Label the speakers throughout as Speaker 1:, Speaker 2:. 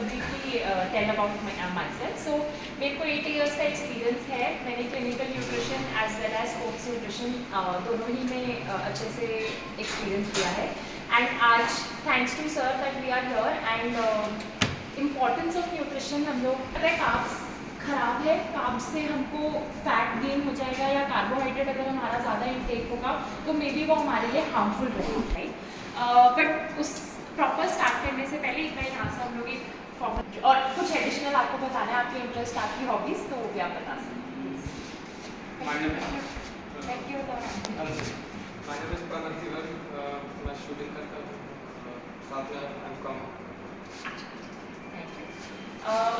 Speaker 1: briefly tell about myself. So मेरे को 8 years का experience है. मैंने clinical nutrition as well as sports nutrition दोनों ही में अच्छे से experience किया है. And आज thanks to sir that we are here and importance of nutrition हम लोग पता है carbs खराब है. कार्ब से हमको फैट गेन हो जाएगा या कार्बोहाइड्रेट अगर हमारा ज़्यादा इनटेक होगा तो मे बी वो हमारे लिए हार्मफुल रहेगा, राइट. बट उस प्रॉपर स्टार्ट करने से पहले इतना यहाँ से हम लोग एक फॉर्मल और कुछ एडिशनल आपको बताना है, आपके इंटरेस्ट, आपकी हॉबीज़, तो वो भी आप बता सकते हैं. Thank you.
Speaker 2: मैं शूटिंग करता हूँ, साथ में एमकॉम.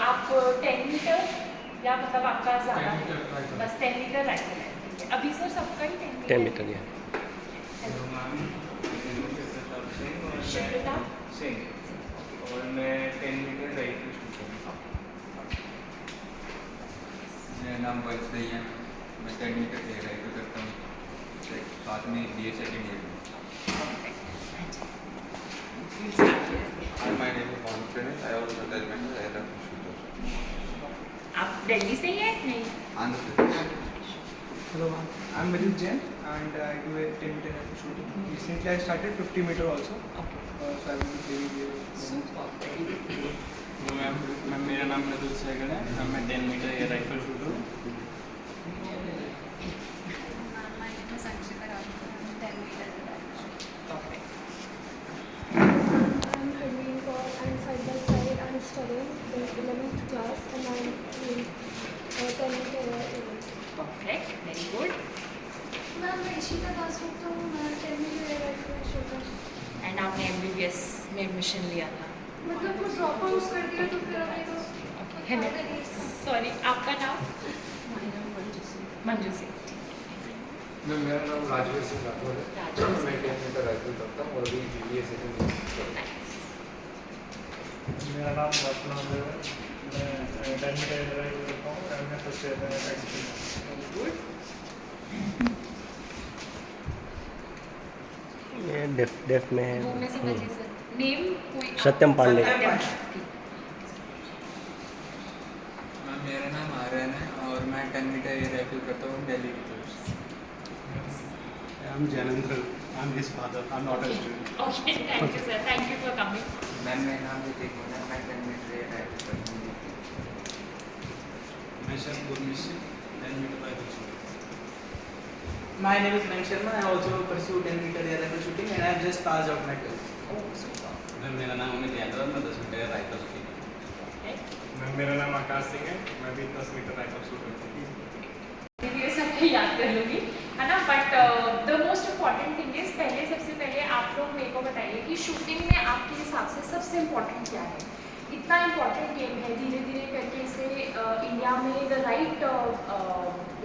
Speaker 1: आप 10 मीटर या मतलब आपका ज़्यादा बस 10 मीटर राइफल है. अभी सर सबका ही 10 मीटर
Speaker 3: है.
Speaker 1: शिवता
Speaker 2: सिंह और मैं 10 मीटर राइफल शूटर हूँ.
Speaker 4: मेरा नाम वंश है. मैं 10 मीटर राइफल करता हूँ, साथ में BA second year.
Speaker 2: My name is Mohammed Prince. I also 10 meter aircraft shooter.
Speaker 1: आप दिल्ली से ही है? नहीं,
Speaker 4: Andhra Pradesh.
Speaker 5: Hello, I'm Vidit Jain and I do a 10 meter rifle shooting. Recently I started 50 meter also.
Speaker 1: Okay.
Speaker 5: So I will be playing here.
Speaker 1: Super.
Speaker 2: मेरा नाम मृदुल सहगल है. मैं 10 metre air rifle shooter हूँ.
Speaker 6: Studying in 11th class and I'm in 10 meter event.
Speaker 1: Perfect. Very good.
Speaker 6: मैं इशिता दास हूँ. मैं 10 meter rifle shooter.
Speaker 1: And आपने MBBS में एडमिशन लिया था?
Speaker 6: मतलब कुछ ड्रॉप आउट कर दिया तो फिर अभी तो
Speaker 1: है. सॉरी, आपका नाम? मंजू सिंह.
Speaker 2: मेरा नाम राजवीर सिंह राठौर है. मैं 10 मीटर राइफल करता हूँ और अभी BA सेकेंड ईयर.
Speaker 7: मेरा नाम वर्तमान है. मैं 10 मीटर ड्राइव करता हूँ और मैं फर्स्ट ईयर में एक्सपीरियंस.
Speaker 3: ये डेफ में है.
Speaker 1: वो में समझिए सर. नेम कोई
Speaker 3: सत्यम पांडे.
Speaker 4: मेरा नाम आर्यन है और मैं 10 मीटर एयर राइफल करता हूँ दिल्ली की तरफ से.
Speaker 7: I'm Janendra. I'm his father. I'm not a student.
Speaker 1: Okay, thank you sir. Thank you for coming.
Speaker 4: Ma'am मेरा नाम ऋतिक है. मैं 10 मीटर एयर राइफल करता हूँ.
Speaker 7: मैं शर्म Gurmeet 10 metre rifle shooter.
Speaker 5: My name is Mank Sharma. I also pursue 10 meter air rifle shooting and I have just passed out my 12th.
Speaker 7: मेरा नाम अमित यादव है. मैं 10 मीटर एयर राइफल शूटर. मेरा नाम आकाश सिंह है. मैं भी 10 मीटर राइफल शूटर हूँ.
Speaker 1: ये सब मैं याद कर लूँगी, है ना. But the most important thing is सबसे पहले आप लोग मेरे को बताइए कि शूटिंग में आपके हिसाब से सबसे इम्पॉर्टेंट क्या है. इतना इम्पॉर्टेंट गेम है, धीरे धीरे करके इसे इंडिया में द राइट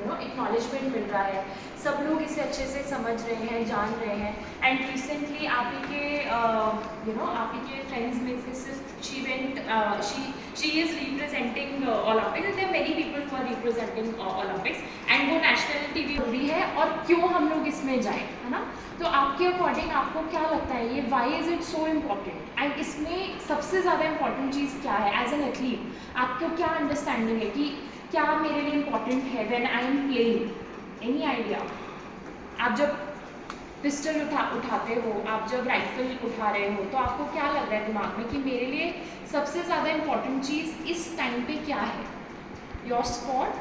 Speaker 1: एक्नॉलेजमेंट मिल रहा है. सब लोग इसे अच्छे से समझ रहे हैं, जान रहे हैं. एंड रिसेंटली आप ही के फ्रेंड्स में से सिर्फ she is representing Olympics. There many people who are representing Olympics and वो नेशनल टीवी जरूरी है. और क्यों हम लोग इसमें जाएं, है ना. तो आपके अकॉर्डिंग आपको क्या लगता है ये why is it so important and इसमें सबसे ज़्यादा इम्पॉर्टेंट चीज़ क्या है एज एन एथलीट. आपको क्या अंडरस्टैंडिंग है कि क्या मेरे लिए इम्पॉर्टेंट है when I am playing. Any idea? आप जब पिस्टल उठाते हो, आप जब राइफल उठा रहे हो, तो आपको क्या लग रहा है दिमाग में कि मेरे लिए सबसे ज़्यादा इम्पॉर्टेंट चीज़ इस टाइम पे क्या है? योर स्पॉट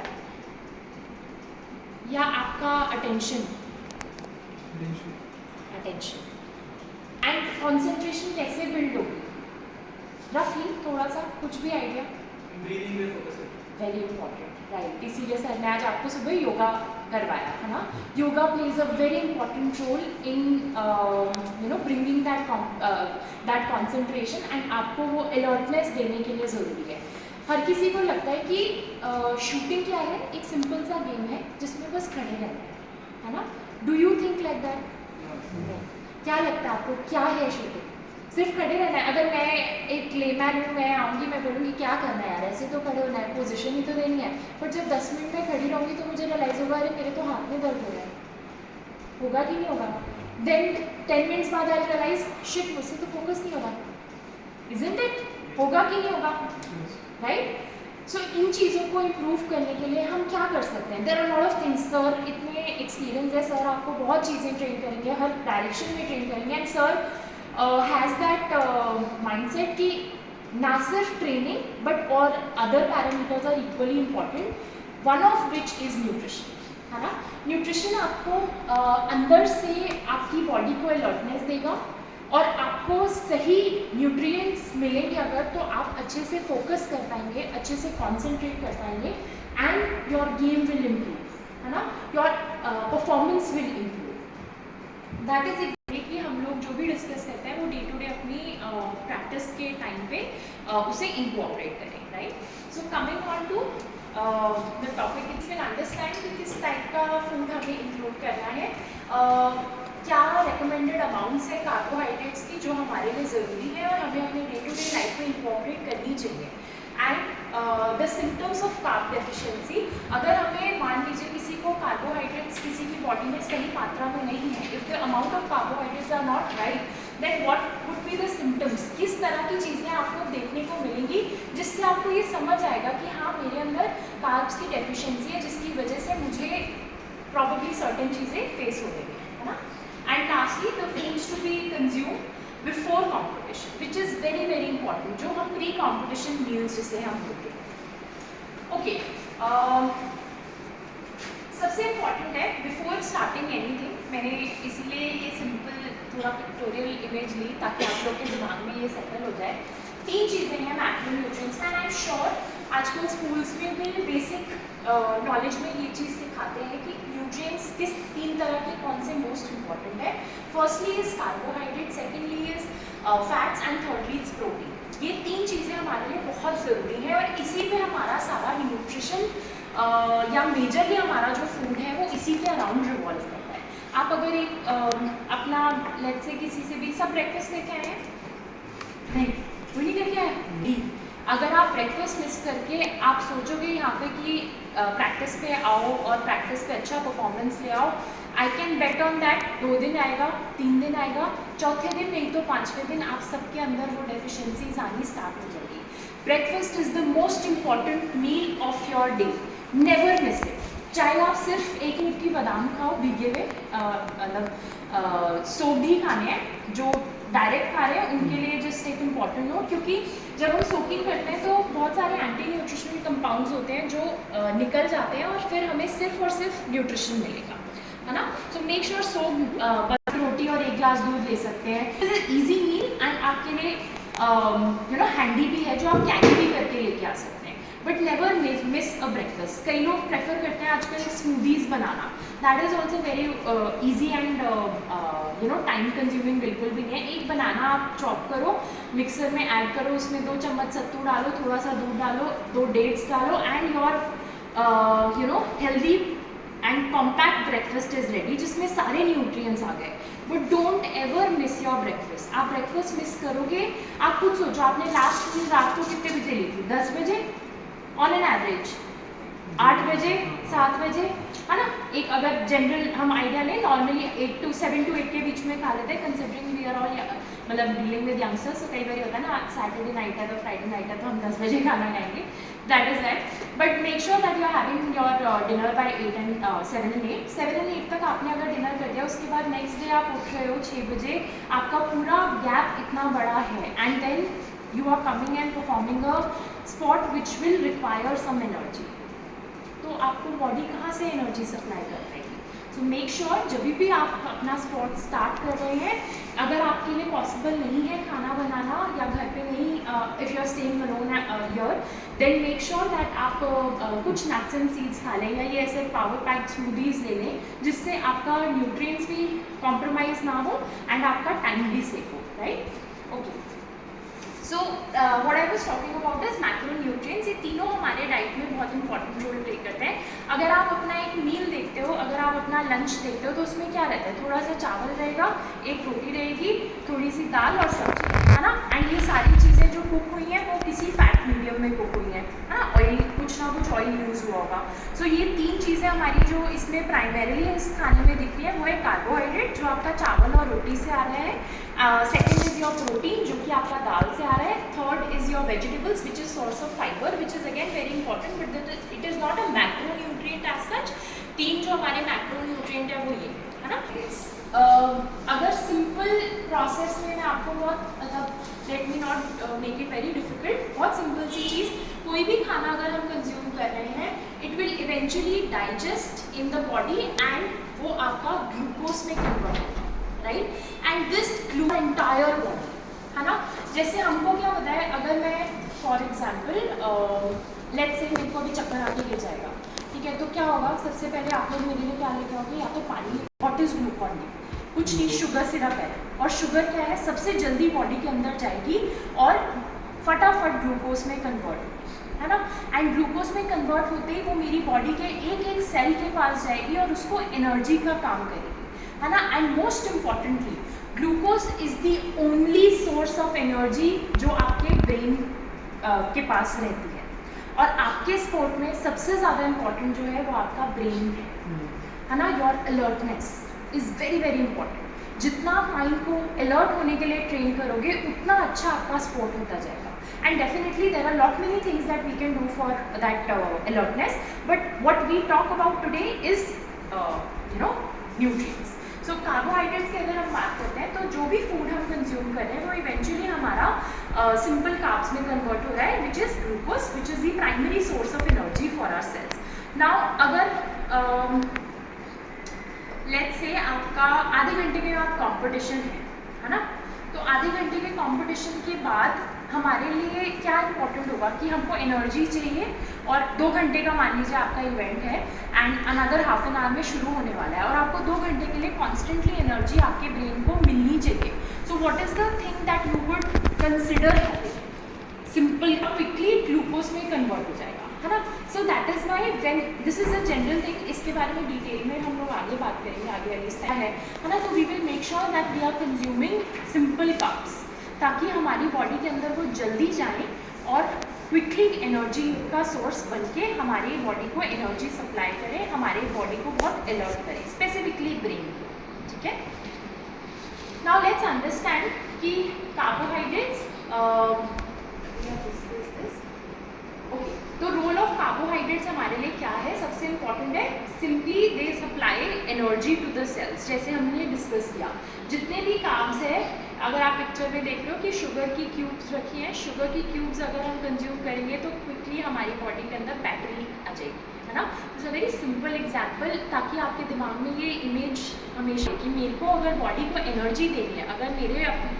Speaker 1: या आपका अटेंशन एंड कॉन्सेंट्रेशन कैसे बिल्ड होगी? रफली थोड़ा सा कुछ भी आइडिया?
Speaker 5: ब्रीदिंग पे फोकस है.
Speaker 1: Very important, right. इसीलिए सर ने आज आपको सुबह योगा करवाया, है ना. Yoga plays a very important role in bringing that concentration and आपको वो अलर्टनेस देने के लिए ज़रूरी है. हर किसी को लगता है कि शूटिंग क्या है, एक सिंपल सा गेम है जिसमें बस खड़े रहना है ना. Do you think like that? क्या लगता है आपको क्या है शूटिंग? सिर्फ खड़े रहना है? अगर मैं एक लेमैन हूँ, मैं आऊँगी, मैं बोलूँगी क्या करना है यार, ऐसे तो खड़े होना है, पोजीशन ही तो देनी है. बट जब 10 मिनट में खड़ी रहूँगी तो मुझे रियलाइज़ होगा अरे मेरे तो हाथ में दर्द हो रहा है. होगा कि नहीं होगा? देन 10 मिनट्स बाद आई रियलाइज शिट मुझसे तो फोकस नहीं होगा. Isn't it? होगा कि नहीं होगा, राइट? सो इन चीज़ों को इम्प्रूव करने के लिए हम क्या कर सकते हैं? There are lot of things. Sir इतने एक्सपीरियंस है, सर आपको बहुत चीज़ें ट्रेन करेंगे, हर डायरेक्शन में ट्रेन करेंगे, and sir has that mindset कि ना सिर्फ ट्रेनिंग बट और other parameters are equally important, one of which is nutrition, है ना? न्यूट्रिशन आपको अंदर से आपकी बॉडी को अलर्टनेस देगा, और आपको सही न्यूट्रिएंट्स मिलेंगे अगर, तो आप अच्छे से फोकस कर पाएंगे, अच्छे से कॉन्सेंट्रेट कर पाएंगे, and your game will improve, है ना? Your performance will improve. That is exactly हम लोग जो भी डिस्कस करते हैं वो डे टू डे अपनी प्रैक्टिस के टाइम पे उसे इंकॉर्पोरेट करें, right? So coming on to the topic, it's will understand कि किस टाइप का फूड हमें इंक्लूड करना है, क्या रिकमेंडेड अमाउंट्स है कार्बोहाइड्रेट्स की जो हमारे लिए ज़रूरी है और हमें अपने डे टू डे लाइफ में इंकॉर्पोरेट करनी चाहिए, and the symptoms of carb deficiency. अगर हमें मान लीजिए किसी को कार्बोहाइड्रेट्स किसी की बॉडी में सही मात्रा में नहीं है, if the amount of carbohydrates are not right, then what would be the symptoms? किस तरह की चीज़ें आपको देखने को मिलेंगी जिससे आपको ये समझ आएगा कि हाँ मेरे अंदर कार्ब्स की डेफिशिएंसी है, जिसकी वजह से मुझे प्रॉब्ली सर्टेन चीज़ें फेस हो रही है ना? And lastly, the foods to be consumed before competition, which is very very important, जो हम pre-competition meals जिसे हम बोलते हैं। Okay, सबसे इम्पॉर्टेंट है बिफोर स्टार्टिंग एनीथिंग, मैंने इसीलिए ये सिंपल थोड़ा पिक्टोरियल इमेज ली ताकि आप लोग के दिमाग में ये सेटल हो जाए। 3 चीज़ें हैं macronutrients, and I am sure आजकल स्कूल्स में भी बेसिक नॉलेज में ये चीज़ सिखाते हैं कि न्यूट्रिएंट्स किस 3 तरह के कौन से मोस्ट इम्पॉर्टेंट है। Firstly is carbohydrate, secondly is fats, and thirdly is protein. ये 3 चीज़ें हमारे लिए बहुत ज़रूरी है और इसी पे हमारा सारा न्यूट्रिशन या मेजरली हमारा जो फूड है वो इसी के अराउंड रिवॉल्व करता है। आप अगर एक अपना लेट्स से किसी से भी सब ब्रेकफास्ट लेके आए हैं, नहीं वो नहीं करके आए नहीं, अगर आप ब्रेकफास्ट मिस करके आप सोचोगे यहाँ पे कि प्रैक्टिस पे आओ और प्रैक्टिस पे अच्छा परफॉर्मेंस ले आओ, I can bet on that 2 दिन आएगा, 3 दिन आएगा, चौथे दिन नहीं तो 5वें दिन आप सबके अंदर वो डेफिशिएंसीज आनी स्टार्ट हो जाएगी। Breakfast is the most important meal of your day, never miss it. चाहे आप सिर्फ एक मुट्ठी बादाम खाओ भीगे हुए, मतलब सोक्ड ही खाने हैं, जो डायरेक्ट खा रहे हैं उनके लिए जस्ट एक इम्पॉर्टेंट नोट, क्योंकि जब हम सोकिंग करते हैं तो बहुत सारे एंटी न्यूट्रिशनल कंपाउंड्स होते हैं जो निकल जाते हैं और फिर हमें सिर्फ और सिर्फ न्यूट्रिशन मिलेगा, है ना? सो मेक श्योर सोक रोटी और 1 ग्लास दूध ले सकते हैं। It is easy meal and आपके लिए हैंडी भी है, जो आप कैरी भी करके लेके आ सकते हैं, but never miss a breakfast. कई लोग प्रेफर करते हैं आजकल smoothies banana, that is also very easy and time consuming बिल्कुल भी नहीं है। एक बनाना आप चॉप करो, मिक्सर में ऐड करो, उसमें 2 चम्मच सत्तू डालो, थोड़ा सा दूध डालो, 2 डेट्स डालो, and your healthy and compact breakfast is ready, जिसमें सारे न्यूट्रिएंट्स आ गए। But don't ever miss your breakfast. आप ब्रेकफास्ट मिस करोगे, आप खुद सोचो आपने लास्ट मील रात को कितने बजे ली थी? 10 बजे ऑन एन एवरेज, 8 बजे, 7 बजे, है ना? एक अगर जनरल हम आइडिया लें, नॉर्मली 7 to 8 के बीच में खा लेते हैं, कंसिडरिंग वी आर ऑल मतलब डीलिंग विद यंगस्टर्स। तो कई बार होता है ना, सैटरडे नाइट है तो फ्राइडे नाइट है तो हम 10 बजे खाना खाएंगे, that is that. But make sure that you are having your dinner by 7 and 8। 7 and 8 तक आपने अगर डिनर कर दिया, उसके बाद नेक्स्ट डे आप उठ रहे हो 6 बजे, आपका पूरा गैप इतना बड़ा है, and then you are coming and performing a spot which will require some energy. तो आपको बॉडी कहाँ से एनर्जी सप्लाई कर पाएगी? सो मेक श्योर जब भी आप अपना स्पॉट स्टार्ट कर रहे हैं, अगर आपके लिए पॉसिबल नहीं है खाना बनाना या घर पे नहीं, if you are staying alone here, then make sure that आप कुछ नट्स एंड सीड्स खा लें या ये ऐसे पावर पैक स्मूदीज़ ले लें, जिससे आपका न्यूट्रिएंट्स भी कॉम्प्रोमाइज़ ना हो एंड आपका टाइम भी सेव हो, right? Okay, so what I was talking about is macronutrients. ये तीनों हमारे डाइट में बहुत इंपॉर्टेंट रोल प्ले करते हैं। अगर आप अपना एक मील देखते हो, अगर आप अपना लंच देखते हो, तो उसमें क्या रहता है? थोड़ा सा चावल रहेगा, एक रोटी रहेगी, थोड़ी सी दाल और सब्जी, है ना? एंड ये सारी चीज़ें जो कुक हुई हैं वो किसी फैट मीडियम में कुक हुई हैं, है ना? ऑयल, कुछ ना कुछ ऑयल ऑयल यूज़ हुआ होगा। सो ये 3 चीज़ें हमारी जो इसमें प्राइमरीली इस खाने में दिख रही है वो है कार्बोहाइड्रेट जो आपका चावल और रोटी से आ रहा है, सेकेंड इज़ योर प्रोटीन जो कि आपका दाल से आ रहा है, third is your vegetables which is source of fibre which is again very important but it is not a macronutrient as such. 3 जो हमारे मैक्रो न्यूट्रिएंट है वो ये है ना। अगर सिंपल प्रोसेस में मैं आपको बहुत मतलब let me not make it very difficult, बहुत सिंपल सी चीज़, कोई भी खाना अगर हम कंज्यूम कर रहे हैं it will eventually digest in the body and वो आपका ग्लूकोज में कन्वर्ट होगा, right, and this glue entire body है ना। जैसे हमको क्या होता है, अगर मैं फॉर एग्जाम्पल लेट्स से मेरे को अभी चक्कर आके गिर जाएगा, ठीक है, तो क्या होगा, सबसे पहले आप लोग मेरे लिए क्या लेके आओगे, या तो पानी, व्हाट इज ग्लूकॉन डी, कुछ नहीं, शुगर सिरप है, और शुगर क्या है, सबसे जल्दी बॉडी के अंदर जाएगी और फटाफट ग्लूकोज में कन्वर्ट है ना, एंड ग्लूकोज में कन्वर्ट होते ही वो मेरी बॉडी के एक एक सेल के पास जाएगी और उसको एनर्जी का काम करेगी है ना। And most importantly glucose is the only source of energy जो आपके ब्रेन के पास रहती है, और आपके स्पोर्ट में सबसे ज़्यादा इम्पॉर्टेंट जो है वो आपका ब्रेन है ना। Your alertness is very very important. जितना आप माइंड को अलर्ट होने के लिए ट्रेन करोगे उतना अच्छा आपका स्पोर्ट होता जाएगा। And definitely there are lot many things that we can do for that alertness, but what we talk about today is nutrients. So carbohydrates की अगर हम बात करते हैं तो जो भी फूड हम कंज्यूम कर रहे हैं वो इवेंचुअली हमारा सिंपल कार्ब्स में कन्वर्ट हो रहा है which is glucose which is the primary source of energy for our cells. Now अगर लेट्स से आपका आधे घंटे के बाद कॉम्पिटिशन है ना, तो आधे घंटे के कॉम्पिटिशन के बाद हमारे लिए क्या इम्पोर्टेंट होगा कि हमको एनर्जी चाहिए, और 2 घंटे का मान लीजिए आपका इवेंट है and another half an hour में शुरू होने वाला है, और आपको 2 घंटे के लिए कॉन्स्टेंटली एनर्जी आपके ब्रेन को मिलनी चाहिए। So what is the thing that you would consider simple, quickly glucose में कन्वर्ट हो जाएगा है ना। So that is why when this is a general thing, इसके बारे में डिटेल में हम लोग आगे बात करेंगे, आगे वाली स्लाइड है ना। तो we will make sure that we are consuming simple carbs ताकि हमारी बॉडी के अंदर वो जल्दी जाए और क्विकली एनर्जी का सोर्स बन के हमारी बॉडी को एनर्जी सप्लाई करे, हमारी बॉडी को बहुत अलर्ट करे, स्पेसिफिकली ब्रेन को, ठीक है। नाउ लेट्स अंडरस्टैंड कि कार्बोहाइड्रेट्स ओके, तो रोल ऑफ कार्बोहाइड्रेट्स हमारे लिए क्या है, सबसे इंपॉर्टेंट है simply they supply energy to the cells. जैसे हमने डिस्कस किया जितने भी कार्ब्स है, अगर आप पिक्चर में देख रहे हो कि शुगर की क्यूब्स रखी हैं, शुगर की क्यूब्स अगर हम कंज्यूम करेंगे तो क्विकली हमारी बॉडी के अंदर बैटरी आ जाएगी है ना। It's a very simple example, ताकि आपके दिमाग में ये इमेज हमेशा कि मेरे को अगर बॉडी को एनर्जी देनी है, अगर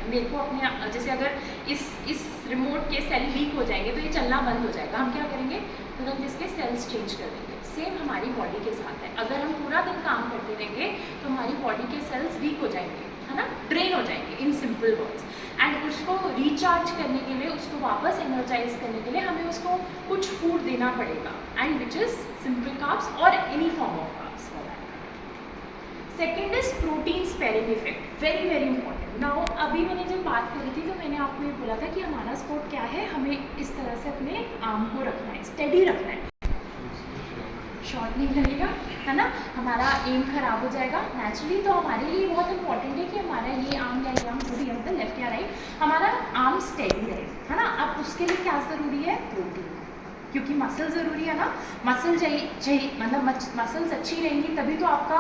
Speaker 1: मेरे को अपने जैसे अगर इस रिमोट के सेल वीक हो जाएंगे तो ये चलना बंद हो जाएगा, हम क्या करेंगे, तुरंत इसके सेल्स चेंज कर देंगे। सेम हमारी बॉडी के साथ है, अगर हम पूरा दिन काम करते रहेंगे तो हमारी बॉडी के सेल्स वीक हो जाएंगे है ना, ड्रेन हो जाएंगे इन सिंपल वर्ड्स, एंड उसको रिचार्ज करने के लिए, उसको वापस एनर्जाइज करने के लिए हमें उसको कुछ फूड देना पड़ेगा, and which is simple carbs और any form of carbs for that. Second is protein sparing effect, very very important. Now अभी मैंने जब बात करी थी तो मैंने आपको ये बोला था कि हमारा स्पोर्ट क्या है, हमें इस तरह से अपने आर्म को रखना है, स्टेडी रखना है, शॉर्ट नहीं लगेगा है ना, हमारा एम खराब हो जाएगा नेचुरली। तो हमारे लिए बहुत इंपॉर्टेंट है कि हमारा ये आर्म या ये आर्म जो भी है, मतलब लेफ्ट या राइट, हमारा आर्म स्टेडी रहे है ना। अब उसके लिए क्या ज़रूरी है, प्रोटीन, क्योंकि मसल ज़रूरी है ना, मसल चाहिए मतलब मसल्स अच्छी रहेंगी तभी तो आपका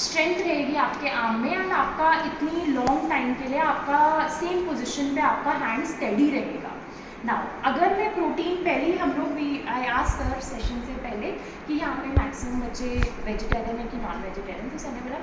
Speaker 1: स्ट्रेंथ रहेगी आपके आर्म में, एंड आपका इतनी लॉन्ग टाइम के लिए आपका सेम पोजिशन पे आपका हैंड स्टेडी रहेगा। नाउ अगर मैं प्रोटीन, पहले ही हम लोग भी आई आस्क्ड सर सेशन से पहले कि यहाँ पे मैक्सिमम बच्चे वेजिटेरियन है कि नॉन वेजिटेरियन, तो सर ने बोला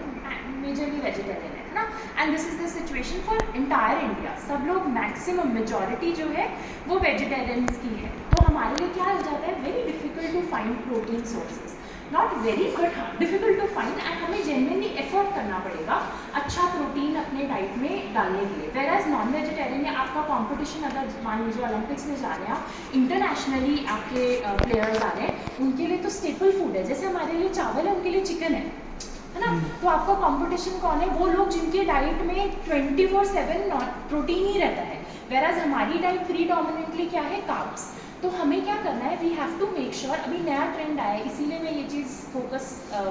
Speaker 1: मेजरली वेजिटेरियन है ना, and this is the situation for entire India, सब लोग मैक्सिमम मेजॉरिटी जो है वो वेजिटेरियंस की है। तो हमारे लिए क्या हो जाता है, very difficult to find protein sources, not very but difficult to find, and हमें जेन्युइनली एफर्ट करना पड़ेगा अच्छा प्रोटीन अपने डाइट में डालने के लिए। वेयर एज नॉन वेजिटेरियन में आपका कंपटीशन, अगर मान लीजिए ओलंपिक्स में जा रहे हैं आप, इंटरनेशनली आपके प्लेयर्स आ रहे हैं, उनके लिए तो स्टेपल फूड है, जैसे हमारे लिए चावल है उनके लिए चिकन है ना। तो आपका कंपटीशन कौन है, वो लोग जिनके डाइट में 24/7 प्रोटीन ही रहता है, वेराज हमारी डाइट प्रीडोमिनेंटली क्या है, कार्ब्स। तो हमें क्या करना है, we have to make sure, अभी नया ट्रेंड आया है इसीलिए मैं ये चीज़ फोकस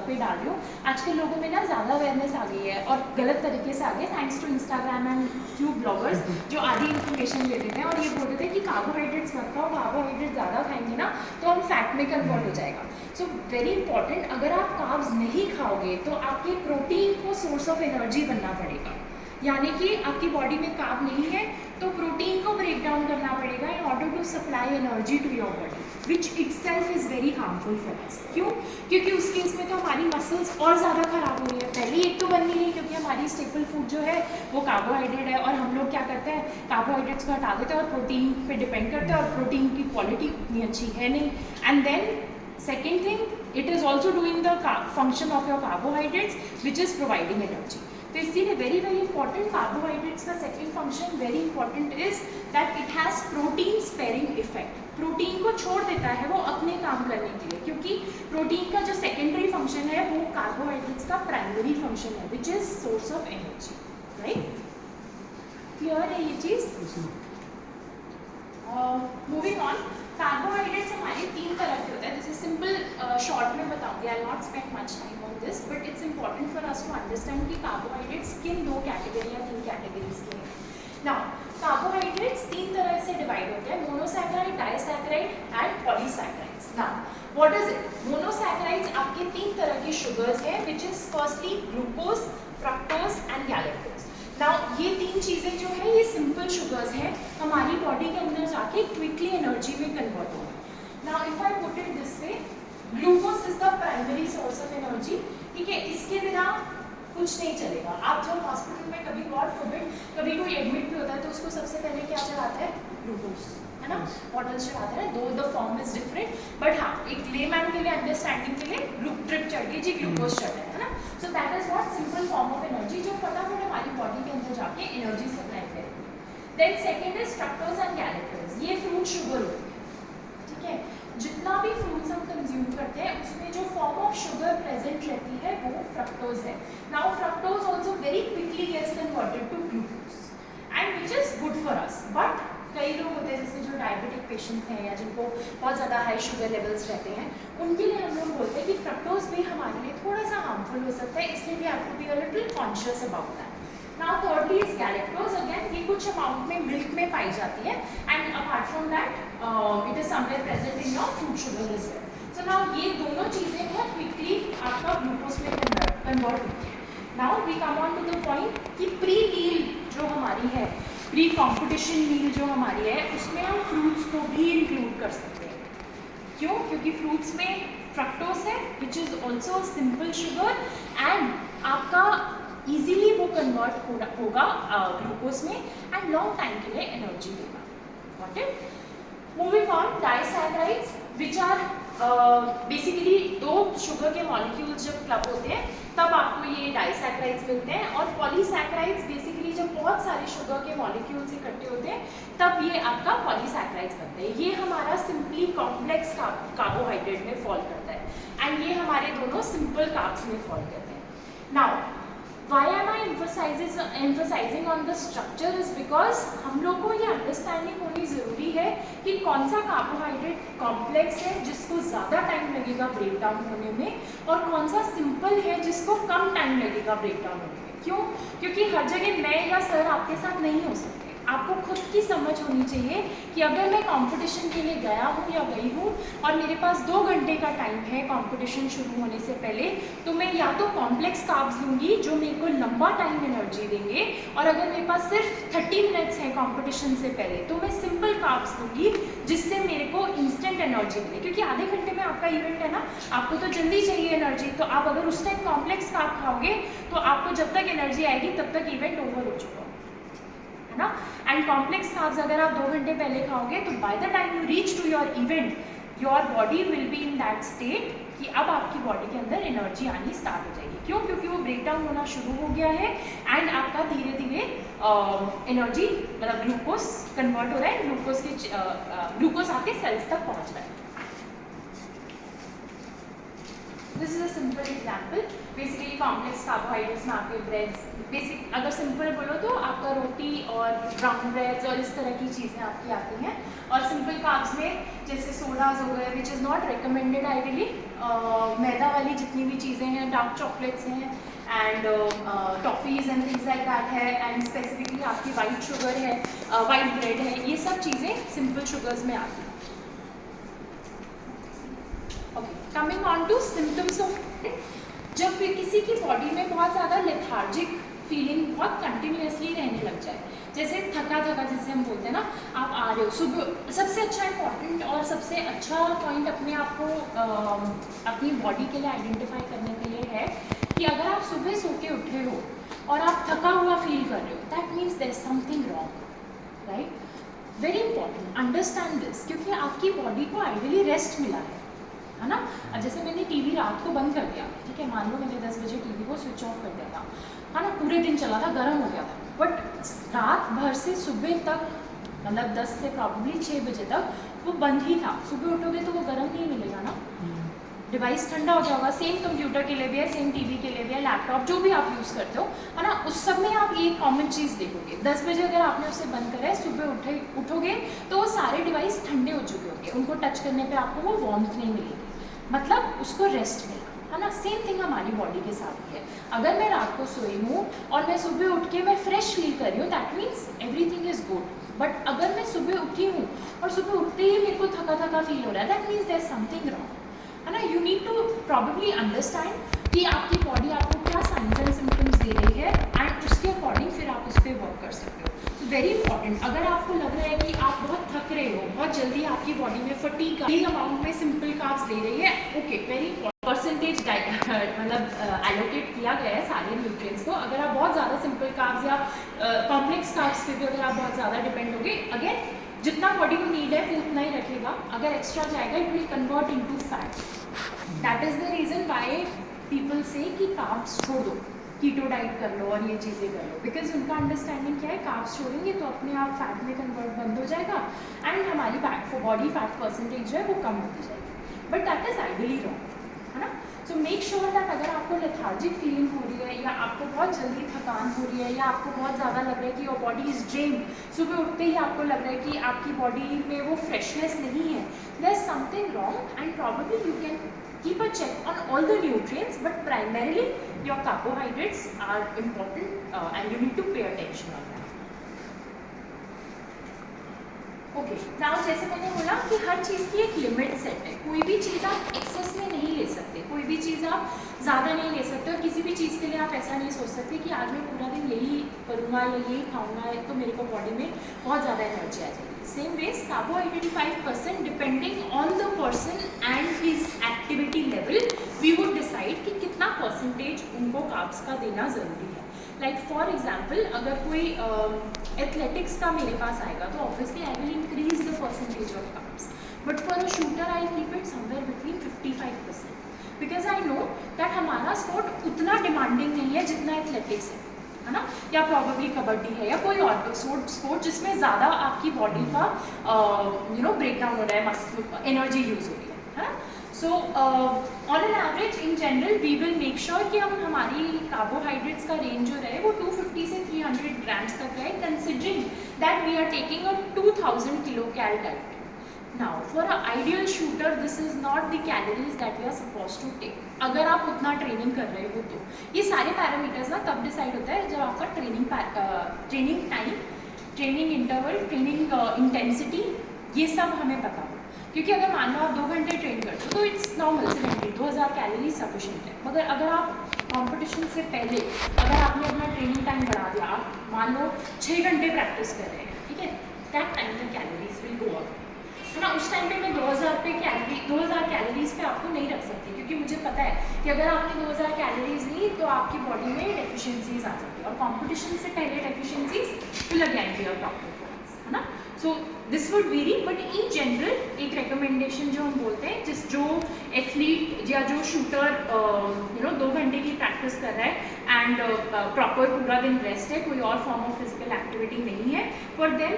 Speaker 1: पे डाल रही हूँ। आजकल लोगों में ना ज़्यादा अवेयरनेस आ गई है और गलत तरीके से आ गई, thanks to Instagram and few bloggers जो आधी इन्फॉर्मेशन दे देते हैं और ये बोल देते हैं कि कार्बोहाइड्रेट्स मत खाओ, कार्बोहाइड्रेट ज़्यादा खाएंगे ना तो हम फैट में कन्वर्ट हो जाएगा। सो वेरी इंपॉर्टेंट, अगर आप कार्ब्स नहीं खाओगे तो आपके प्रोटीन को सोर्स ऑफ एनर्जी बनना पड़ेगा, यानी कि आपकी बॉडी में कार्ब नहीं है तो प्रोटीन को ब्रेक डाउन करना पड़ेगा in order to supply energy to your body, which itself is very harmful for us. क्यों? क्योंकि उस केस में तो हमारी मसल्स और ज़्यादा खराब हो रही है। पहले एक तो बन नहीं रही क्योंकि हमारी स्टेपल फूड जो है वो कार्बोहाइड्रेट है और हम लोग क्या करते हैं, कार्बोहाइड्रेट्स को हटा देते हैं और प्रोटीन पे डिपेंड करते हैं और प्रोटीन की क्वालिटी उतनी अच्छी है नहीं। And then second thing, it is also doing the function of your carbohydrates which is providing energy. तो इसीलिए वेरी वेरी इंपॉर्टेंट, कार्बोहाइड्रेट्स का second function very important is that it has protein sparing effect. Protein को छोड़ देता है वो अपने काम करने के लिए, क्योंकि प्रोटीन का जो सेकेंडरी फंक्शन है वो कार्बोहाइड्रेट्स का प्राइमरी फंक्शन है which is source of energy. Right, clear है ये चीज़? मूविंग ऑन, कार्बोहाइड्रेट्स हमारे तीन तरह के होते हैं। जैसे सिंपल शॉर्ट में बताऊंगी, I not spend much time on this, but it's important for us to understand कि कार्बोहाइड्रेट्स किन दो कैटेगरी या तीन कैटेगरीज के हैं। नाउ कार्बोहाइड्रेट्स तीन तरह से डिवाइड होते हैं, monosaccharide, disaccharide and polysaccharides. Now what is it? Monosaccharides आपके तीन तरह के शुगर्स हैं which is firstly glucose, fructose and galactose. Now ये तीन चीज़ें जो है ये सिंपल शुगर्स हैं, हमारी बॉडी के अंदर जाके क्विकली एनर्जी में कन्वर्ट होंगे। Now if I put it this way, glucose is the primary source of energy. ठीक है, इसके बिना कुछ नहीं चलेगा। आप जब हॉस्पिटल में कभी गॉड फॉरबिड कभी कोई एडमिट भी होता है तो उसको सबसे पहले क्या चढ़ाता है? ग्लूकोज, है ना, बॉटल्स चढ़ाते हैं। दो the form is different, but हाँ एक लेमैन के लिए अंडरस्टैंडिंग के लिए ड्रिप चढ़ गई जी, ग्लूकोज चढ़ रहा है ना। So that is what simple form of energy जो फटाफट हमारी बॉडी के अंदर जाके एनर्जी सप्लाई करेगी। Then second is fructose and galactose, ये फ्रूट शुगर होती है। ठीक है, जितना भी फ्रूट्स हम कंज्यूम करते हैं उसमें जो फॉर्म ऑफ शुगर प्रेजेंट रहती है वो फ्रक्टोज है। Now fructose also very quickly gets converted to glucose and which is good for us. But कई लोग होते हैं जैसे जो डायबिटिक पेशेंट्स हैं या जिनको बहुत ज़्यादा हाई शुगर लेवल्स रहते हैं, उनके लिए हम लोग बोलते हैं कि फ्रक्टोज भी हमारे लिए थोड़ा सा हार्मफुल हो सकता है, इसलिए we have to be a little conscious about that. Now thirdly is galactose, again ये कुछ अमाउंट में मिल्क में पाई जाती है and apart from that it is somewhere present in your fruit sugar as well. So now ये दोनों चीज़ें बहुत क्विकली आपका ग्लूकोज में कन्वर्ट होती है। Now we come on to the point कि प्री मील जो हमारी है, प्री कॉम्पिटिशन मील जो हमारी है, उसमें हम फ्रूट्स को भी इंक्लूड कर सकते हैं। क्यों? क्योंकि फ्रूट्स में फ्रक्टोज है which is also simple sugar and आपका इजीली वो कन्वर्ट होगा ग्लूकोज में एंड लॉन्ग टाइम के लिए एनर्जी देगा। Got it? Moving on, disaccharides which are basically दो शुगर के मॉलिक्यूल्स जब क्लब होते हैं तब आपको ये डाइसैकेराइड्स मिलते हैं, और पॉलीसैकेराइड्स बेसिकली जब बहुत सारे शुगर के मॉलिक्यूल्स इकट्ठे होते हैं तब ये आपका पॉलीसैकेराइड्स बनते हैं। ये हमारा सिंपली कॉम्प्लेक्स कार्बोहाइड्रेट में फॉल करता है एंड ये हमारे दोनों सिंपल कार्ब्स में फॉल करते हैं। Now why am I emphasizing on the structure is because हम लोग को ये अंडरस्टैंडिंग होनी ज़रूरी है कि कौन सा कार्बोहाइड्रेट कॉम्प्लेक्स है जिसको ज़्यादा टाइम लगेगा ब्रेक डाउन होने में और कौन सा सिंपल है जिसको कम टाइम लगेगा ब्रेक डाउन होने में। क्यों? क्योंकि हर जगह मैं या सर आपके साथ नहीं हो सकते। आपको खुद की समझ होनी चाहिए कि अगर मैं कंपटीशन के लिए गया हूँ या गई हूँ और मेरे पास 2 घंटे का टाइम है कंपटीशन शुरू होने से पहले, तो मैं या तो कॉम्प्लेक्स कार्ब्स लूँगी जो मेरे को लंबा टाइम एनर्जी देंगे, और अगर मेरे पास सिर्फ 30 मिनट्स है कंपटीशन से पहले तो मैं सिंपल कार्ब्स लूँगी जिससे मेरे को इंस्टेंट एनर्जी मिले। क्योंकि आधे घंटे में आपका इवेंट है ना, आपको तो जल्दी चाहिए एनर्जी, तो आप अगर उस टाइम कॉम्प्लेक्स कार्ब खाओगे तो आपको जब तक एनर्जी आएगी तब तक इवेंट ओवर हो चुका है ना। एंड कॉम्प्लेक्स कार्ब्स अगर आप 2 घंटे पहले खाओगे तो by the time you reach to your event your body will be in that state कि अब आपकी बॉडी के अंदर एनर्जी आनी स्टार्ट हो जाएगी। क्यों? क्योंकि वो ब्रेक डाउन होना शुरू हो गया है एंड आपका धीरे धीरे एनर्जी मतलब ग्लूकोज कन्वर्ट हो रहा है, ग्लूकोज आपके सेल्स तक पहुंच रहा है। This is a simple example. Basically complex carbohydrates में आपके ब्रेड्स, बेसिक अगर सिंपल बोलो तो आपका रोटी और ब्राउन ब्रेड्स और इस तरह की चीज़ें आपकी आती हैं. और सिंपल कार्ब्स में जैसे सोडाज हो गए, which is not recommended ideally. मैदा वाली जितनी भी चीज़ें हैं, डार्क चॉकलेट्स हैं and toffees and things like that है, एंड स्पेसिफिकली आपकी वाइट शुगर है, वाइट ब्रेड है, ये सब चीज़ें सिंपल शुगर्स में आती हैं. Coming on to symptoms of, जब भी किसी की बॉडी में बहुत ज़्यादा लेथार्जिक फीलिंग बहुत कंटिन्यूसली रहने लग जाए, जैसे थका थका जिसे हम बोलते हैं ना, आप आ रहे हो सुबह. सबसे अच्छा इंपॉर्टेंट और सबसे अच्छा पॉइंट अपने आप को अपनी बॉडी के लिए आइडेंटिफाई करने के लिए है कि अगर आप सुबह सो के उठे हो और आप थका हुआ फील कर रहे हो, that means there is something wrong, right. Very important, understand this, क्योंकि आपकी बॉडी को आइडियली रेस्ट मिला है ना. अब जैसे मैंने टीवी रात को बंद कर दिया, ठीक है, मान लो मैंने 10 बजे टीवी को स्विच ऑफ कर दिया था, है ना, पूरे दिन चला था, गर्म हो गया था, बट रात भर से सुबह तक, मतलब 10 से प्रॉब्लली 6 बजे तक वो बंद ही था. सुबह उठोगे तो वो गर्म नहीं मिलेगा ना, डिवाइस ठंडा हो जाएगा. सेम कंप्यूटर के लिए भी है, सेम टीवी के लिए भी है, लैपटॉप जो भी आप यूज़ करते हो, है ना, उस सब में आप ये कॉमन चीज़ देखोगे. 10 बजे अगर आपने उसे बंद करा है, सुबह उठोगे तो वो सारे डिवाइस ठंडे हो चुके होंगे, उनको टच करने पे आपको वो वार्मथ नहीं मिलेगी, मतलब उसको रेस्ट मिला, है ना. सेम थिंग हमारी बॉडी के साथ भी है. अगर मैं रात को सोई हूँ और मैं सुबह उठ के मैं फ्रेश फील कर रही हूँ, that means everything is good. But अगर मैं सुबह उठी हूँ और सुबह उठते ही मेरे को थका थका फील हो रहा है, that means there is something wrong, है ना. You need to probably understand कि आपकी बॉडी आपको क्या साइंस एंड सिम्टम्स दे रही है, एंड उसके अकॉर्डिंग फिर आप उस पर वर्क कर सकते हो. वेरी इंपॉर्टेंट, अगर आपको लग रहा है कि आप बहुत थक रहे हो, बहुत जल्दी आपकी बॉडी में फटीग बड़ी अमाउंट में सिंपल कार्ब्स दे रही है, ओके, वेरी परसेंटेज मतलब एलोकेट किया गया है सारे न्यूट्रिएंट्स को. अगर आप बहुत ज़्यादा सिंपल कार्ब्स या कॉम्प्लेक्स कार्ब्स पे भी अगर आप बहुत ज़्यादा डिपेंड होगे, अगेन जितना बॉडी को नीड है वो उतना ही रखेगा, अगर एक्स्ट्रा जाएगा it will convert into fat. That is the reason why people से कि कार्ब्स छोड़ दो, कीटो डाइट कर लो और ये चीज़ें कर लो, बिकॉज उनका अंडरस्टैंडिंग क्या है, कार्ब्स छोड़ेंगे तो अपने आप फैट में कन्वर्ट बंद हो जाएगा एंड हमारी बॉडी फैट परसेंटेज जो है वो कम होती जाएगी. But that is ideally wrong, है ना. सो मेक श्योर दैट अगर आपको लेथार्जिक फीलिंग हो रही है, या आपको बहुत जल्दी थकान हो रही है, या आपको बहुत ज़्यादा लग रहा है कि योर बॉडी इज़ ड्रेन्ड, सुबह उठते ही आपको लग रहा है कि आपकी बॉडी में वो फ्रेशनेस नहीं है, there is something wrong and probably you can keep a check on all the nutrients, but primarily your carbohydrates are important and you need to pay attention on that. Okay, now जैसे मैंने बोला कि हर चीज़ की एक limit set है, कोई भी चीज़ आप एक्सेस में नहीं ले सकते, कोई भी चीज़ आप ज़्यादा नहीं ले सकते, और किसी भी चीज़ के लिए आप ऐसा नहीं सोच सकते कि आज मैं पूरा दिन यही करूँगा या यही खाऊंगा तो मेरे को बॉडी में बहुत ज़्यादा एनर्जी आ जाएगी. Same way carbohydrate 85% depending on the person and his activity level we would decide कि कितना परसेंटेज उनको कार्ब्स का देना ज़रूरी है. लाइक फॉर एग्जाम्पल, अगर कोई एथलेटिक्स का मेरे पास आएगा तो obviously I will increase the percentage of carbs, but for a shooter I keep it somewhere between 55%, because I know that हमारा स्पोर्ट उतना डिमांडिंग नहीं है जितना एथलेटिक्स है ना, या प्रॉबेबली कबड्डी है या कोई और स्पोर्ट जिसमें ज़्यादा आपकी बॉडी का ब्रेकडाउन हो रहा है, एनर्जी यूज़ हो रही है ना. So on an average in general we will make sure कि हम हमारी कार्बोहाइड्रेट्स का रेंज जो रहे वो 250 से 300 ग्राम्स तक रहे, considering that we are taking a 2000 kilo cal diet. Now for a ideal shooter this is not the calories that we are suppose to take. अगर आप उतना ट्रेनिंग कर रहे हो तो ये सारे पैरामीटर्स ना तब डिसाइड होता है जब आपका training time, training interval, training intensity, ये सब हमें पता हो. क्योंकि अगर मान लो आप 2 घंटे ट्रेन करते हो तो इट्स नॉर्मल 2000 कैलोरी सफिशिएंट है. मगर अगर आप कॉम्पिटिशन से पहले अगर आपने अपना ट्रेनिंग टाइम बढ़ा दिया, आप मान लो 6 घंटे प्रैक्टिस कर रहे हैं, ठीक है, that time the calories will go up, है ना. उस टाइम पे मैं 2000 कैलोरीज पे आपको नहीं रख सकती, क्योंकि मुझे पता है कि अगर आपने 2000 कैलोरीज ली तो आपकी बॉडी में डेफिशिएंसीज आ जाती है, और कॉम्पिटिशन से पहले deficiencies will again be your problem, है ना. So this would very, but in general एक रिकमेंडेशन जो हम बोलते हैं, जो एथलीट या जो शूटर 2 घंटे की प्रैक्टिस कर रहा है एंड प्रॉपर पूरा दिन रेस्ट है, कोई और फॉर्म ऑफ फिजिकल एक्टिविटी नहीं है, for them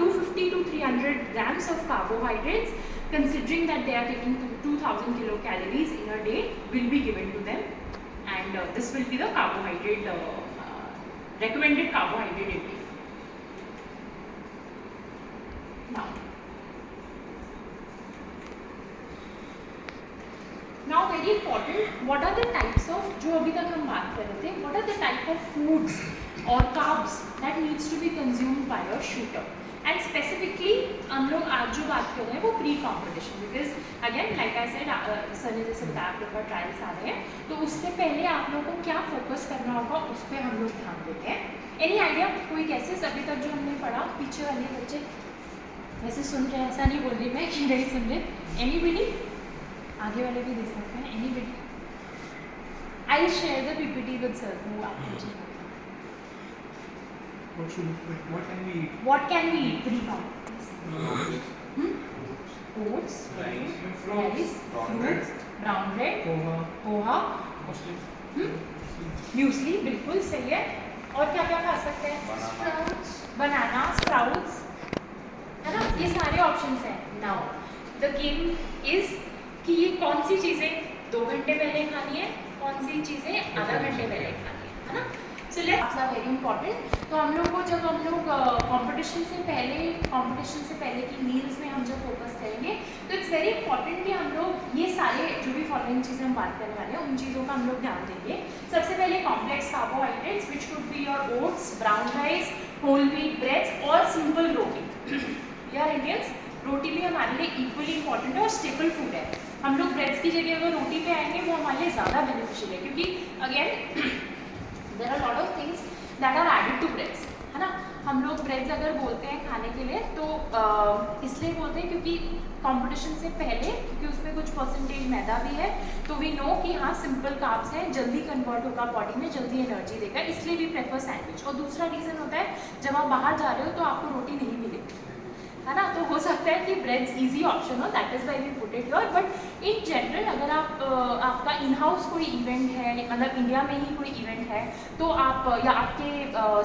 Speaker 1: 250 to 300 grams of carbohydrates considering that they are taking 2000 kilocalories in a day will be given to them, and this will be the carbohydrate recommended carbohydrate intake. Now very important, what are the types of, जो अभी तक हम बात कर रहे थे, what are the type of foods or carbs that needs to be consumed by a shooter, and specifically हम लोग आज जो बात कर रहे हैं वो pre competition, because again like I said sir ने जैसे बताया आप लोग का ट्रायल्स आ रहे हैं, तो उससे पहले आप लोगों को क्या फोकस करना होगा उस पर हम लोग ध्यान देते हैं. एनी आइडिया, कोई कैसे अभी तक जो हमने पढ़ा, पीछे वाले बच्चे वैसे सुन रहे हैं, ऐसा नहीं बोल रही मैं कि नहीं सुन रहे, एनीबडी, आगे वाले भी दे सकते हैं, anybody. I share the PPT with sir. What can we eat? Pre-com. Oats, rice, fruits, brown bread, poha, muesli, बिल्कुल सही है. और क्या क्या खा सकते हैं? बनाना, स्प्राउट्स, है ना, ये सारे ऑप्शंस हैं. नाउ द गेम इज कि ये कौन सी चीज़ें 2 घंटे पहले खानी है, कौन सी चीज़ें आधा घंटे पहले खानी है ना. So let's are very important. तो हम लोग को जब हम लोग कंपटीशन से पहले की मील्स में हम जब फोकस करेंगे तो इट्स वेरी इंपॉर्टेंट कि हम लोग ये सारे जो भी फॉलोइंग चीज़ें हम बात करने वाले हैं उन चीज़ों का हम लोग ध्यान देंगे. सबसे पहले complex carbohydrates which could be your oats, brown rice, whole wheat breads और सिंपल रोटी. यार इंडियंस, रोटी भी हमारे लिए इक्वली इंपॉर्टेंट है और स्टेपल फूड है. हम लोग ब्रेड्स की जगह अगर रोटी पे आएंगे वो हमारे लिए ज़्यादा बेनिफिशियल है, क्योंकि again there are lot of things that are added to breads, है ना. हम लोग ब्रेड्स अगर बोलते हैं खाने के लिए तो इसलिए बोलते हैं क्योंकि कंपटीशन से पहले, क्योंकि उसमें कुछ परसेंटेज मैदा भी है, तो वी नो कि हाँ सिंपल कार्ब्स हैं, जल्दी कन्वर्ट होगा बॉडी में, जल्दी एनर्जी देगा, इसलिए भी प्रेफर सैंडविच. और दूसरा रीज़न होता है जब आप बाहर जा रहे हो तो आपको रोटी नहीं मिलेगी, है ना, तो हो सकता है कि ब्रेड्स इजी ऑप्शन हो, that is why we put it your. But in general अगर आप आपका इन हाउस कोई इवेंट है, मतलब इंडिया में ही कोई इवेंट है, तो आप या आपके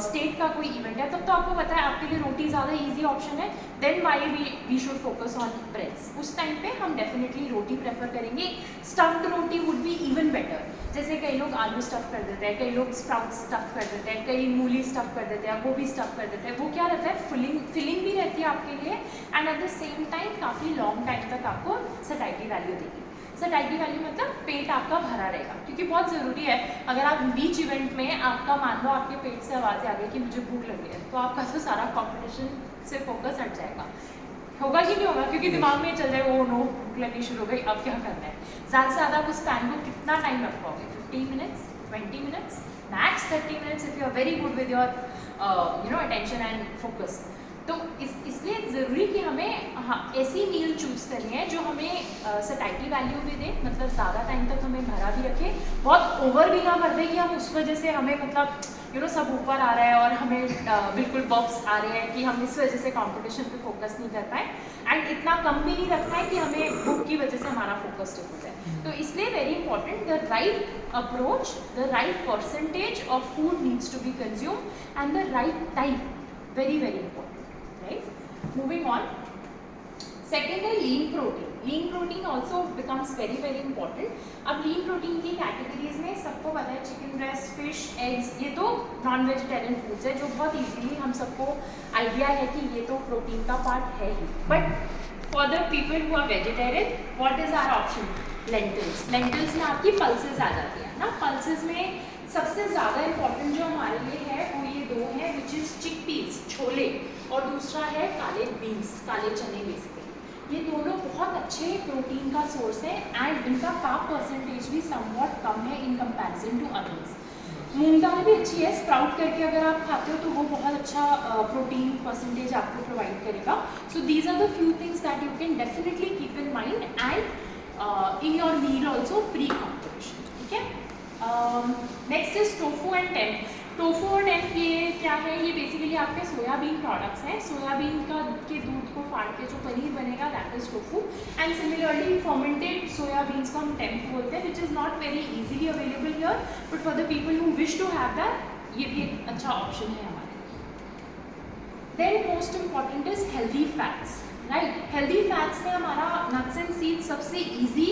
Speaker 1: स्टेट का कोई इवेंट है, तब तो आपको पता है आपके लिए रोटी ज़्यादा इजी ऑप्शन है. Then why we should focus on breads. उस टाइम पे हम डेफिनेटली रोटी प्रेफर करेंगे. Stuffed roti would be even better. जैसे कई लोग आलू स्टफ़ कर देते हैं, कई लोग स्प्राउट स्टफ़ कर देते हैं, कई मूली स्टफ़ कर देते हैं, गोभी स्टफ़ कर देते हैं. वो क्या रहता है, फिलिंग भी रहती है आपके लिए, and at the same time काफ़ी लॉन्ग टाइम तक आपको सटाइटी वैल्यू देगी. सटाइटी वैल्यू मतलब पेट आपका भरा रहेगा, क्योंकि बहुत ज़रूरी है. अगर आप बीच इवेंट में आपका मान लो आपके पेट से आवाज़ आ गई कि मुझे भूख लग रही है, तो आपका तो सारा कॉम्पिटिशन से फोकस हट जाएगा. होगा कि नहीं होगा, क्योंकि दिमाग में चल जाएगा ओ नो भूख लगनी शुरू हो गई, अब क्या करना है. ज़्यादा से ज़्यादा आप उस पैन को कितना टाइम रख पाओगे, 15 minutes, 20 minutes, max 30 minutes if you are very good with your attention and focus. तो इसलिए ज़रूरी कि हमें ऐसी मील चूज़ करनी है जो हमें सटाइटी वैल्यू भी दे, मतलब ज़्यादा टाइम तक हमें भरा भी रखे, बहुत ओवर भी ना कर दे कि हम उस वजह से हमें मतलब सब ऊपर आ रहा है और हमें बिल्कुल बॉक्स आ रहे हैं कि हम इस वजह से कंपटीशन पे फोकस नहीं कर पाए, एंड इतना कम भी नहीं रखना है कि हमें भूख की वजह से हमारा फोकस टिक हो जाए. तो इसलिए very important, the right approach, the right percentage of food needs to be consume and the right time, very very important. Moving on, second है lean protein. Lean protein also becomes very very important. अब lean protein की categories में सबको पता है chicken breast, fish, eggs, ये तो non vegetarian foods है जो बहुत इजीली हम सबको आइडिया है कि ये तो प्रोटीन का पार्ट है ही. But for the people who are vegetarian, what is our option? Lentils. Lentils में आपकी पल्सेस आ जाती है ना. पल्सेस में सबसे ज़्यादा इंपॉर्टेंट जो हमारे लिए है वो ये दो हैं, विच इज़ चिकपीस, छोले, और दूसरा है काले बीन्स, काले चने बेसिकली. ये दोनों बहुत अच्छे प्रोटीन का सोर्स है, एंड इनका कार्ब परसेंटेज भी समवॉट कम है इन कंपैरिजन टू अदर्स. मूंग दाल भी अच्छी है, स्प्राउट करके अगर आप खाते हो तो वो बहुत अच्छा प्रोटीन परसेंटेज आपको प्रोवाइड करेगा. So these are the few things that you can definitely keep in mind and in your meal also pre competition. ठीक है. Next is tofu and tempeh. Tofu और टेम्प ये क्या है, ये बेसिकली आपके सोयाबीन प्रोडक्ट्स हैं. सोयाबीन के दूध को फाड़ के जो पनीर बनेगा that is tofu, and similarly fermented soybeans को हम टेम्प बोलते हैं, which is not very easily available here, but for the people who wish to have that ये भी एक अच्छा ऑप्शन है हमारे. Then most important is healthy fats. Right. Healthy fats में हमारा नट्स एंड सीड्स सबसे इजी